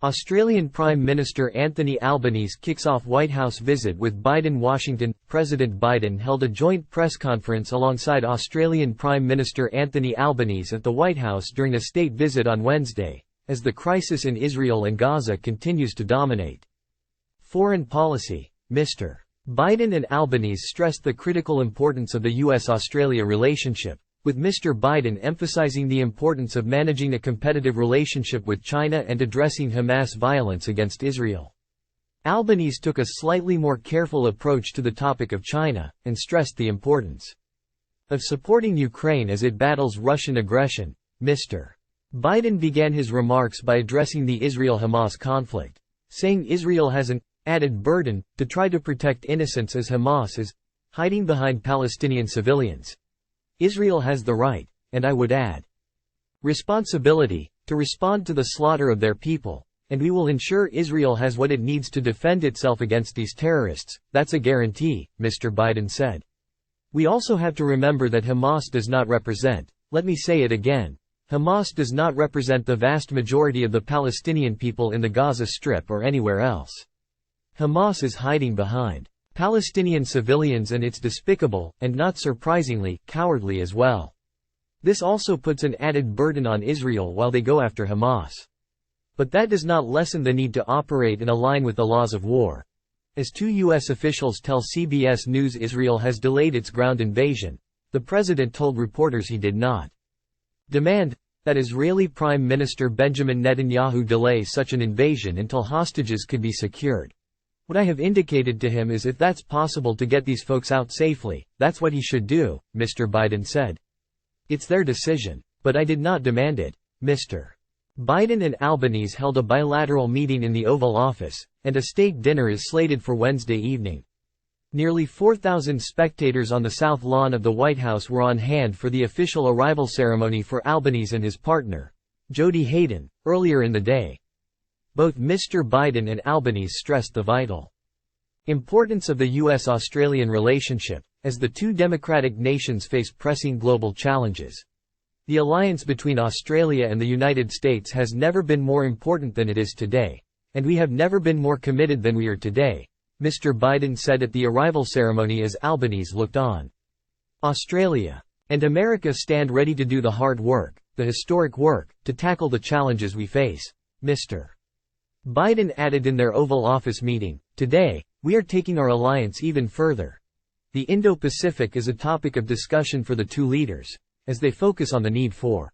Australian Prime Minister Anthony Albanese kicks off White House visit with Biden. Washington. President Biden held a joint press conference alongside Australian Prime Minister Anthony Albanese at the White House during a state visit on Wednesday, as the crisis in Israel and Gaza continues to dominate foreign policy. Mr. Biden and Albanese stressed the critical importance of the U.S. Australia relationship, with Mr. Biden emphasizing the importance of managing a competitive relationship with China and addressing Hamas violence against Israel. Albanese took a slightly more careful approach to the topic of China, and stressed the importance of supporting Ukraine as it battles Russian aggression. Mr. Biden began his remarks by addressing the Israel-Hamas conflict, saying Israel has an added burden to try to protect innocents as Hamas is hiding behind Palestinian civilians. Israel has the right, and I would add, responsibility, to respond to the slaughter of their people, and we will ensure Israel has what it needs to defend itself against these terrorists. That's a guarantee, Mr. Biden said. We also have to remember that Hamas does not represent, let me say it again, Hamas does not represent the vast majority of the Palestinian people in the Gaza Strip or anywhere else. Hamas is hiding behind Palestinian civilians, and it's despicable, and not surprisingly, cowardly as well. This also puts an added burden on Israel while they go after Hamas. But that does not lessen the need to operate and align with the laws of war. As two U.S. officials tell CBS News, Israel has delayed its ground invasion. The president told reporters he did not demand that Israeli Prime Minister Benjamin Netanyahu delay such an invasion until hostages could be secured. What I have indicated to him is if that's possible to get these folks out safely, that's what he should do, Mr. Biden said. It's their decision, but I did not demand it. Mr. Biden and Albanese held a bilateral meeting in the Oval Office, and a state dinner is slated for Wednesday evening. Nearly 4,000 spectators on the south lawn of the White House were on hand for the official arrival ceremony for Albanese and his partner, Jody Hayden, earlier in the day. Both Mr. Biden and Albanese stressed the vital importance of the U.S.-Australian relationship, as the two democratic nations face pressing global challenges. The alliance between Australia and the United States has never been more important than it is today, and we have never been more committed than we are today, Mr. Biden said at the arrival ceremony as Albanese looked on. Australia and America stand ready to do the hard work, the historic work, to tackle the challenges we face, Mr. Biden added in their Oval Office meeting. Today, we are taking our alliance even further. The Indo-Pacific is a topic of discussion for the two leaders, as they focus on the need for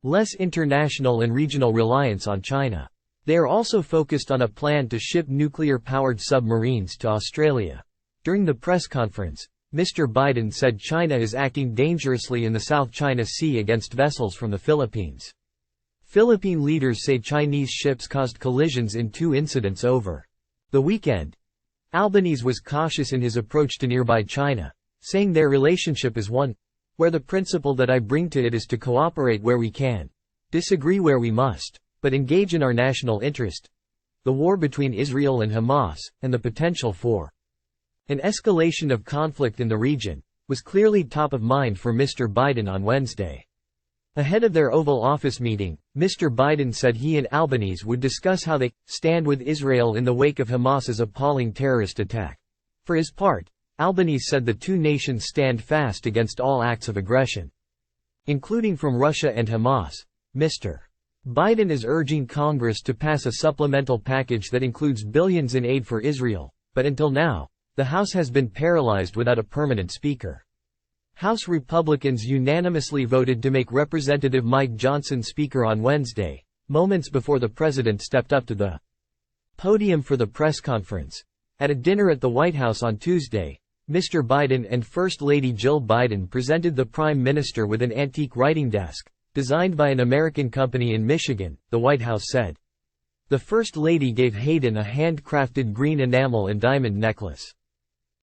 less international and regional reliance on China. They are also focused on a plan to ship nuclear-powered submarines to Australia. During the press conference, Mr. Biden said China is acting dangerously in the South China Sea against vessels from the Philippines. Philippine leaders say Chinese ships caused collisions in 2 incidents over the weekend. Albanese was cautious in his approach to nearby China, saying their relationship is one where the principle that I bring to it is to cooperate where we can, disagree where we must, but engage in our national interest. The war between Israel and Hamas, and the potential for an escalation of conflict in the region, was clearly top of mind for Mr. Biden on Wednesday. Ahead of their Oval Office meeting, Mr. Biden said he and Albanese would discuss how they stand with Israel in the wake of Hamas's appalling terrorist attack. For his part, Albanese said the two nations stand fast against all acts of aggression, including from Russia and Hamas. Mr. Biden is urging Congress to pass a supplemental package that includes billions in aid for Israel, but until now, the House has been paralyzed without a permanent speaker. House Republicans unanimously voted to make Representative Mike Johnson Speaker on Wednesday, moments before the president stepped up to the podium for the press conference. At a dinner at the White House on Tuesday, Mr. Biden and First Lady Jill Biden presented the Prime Minister with an antique writing desk, designed by an American company in Michigan, the White House said. The First Lady gave Hayden a handcrafted green enamel and diamond necklace.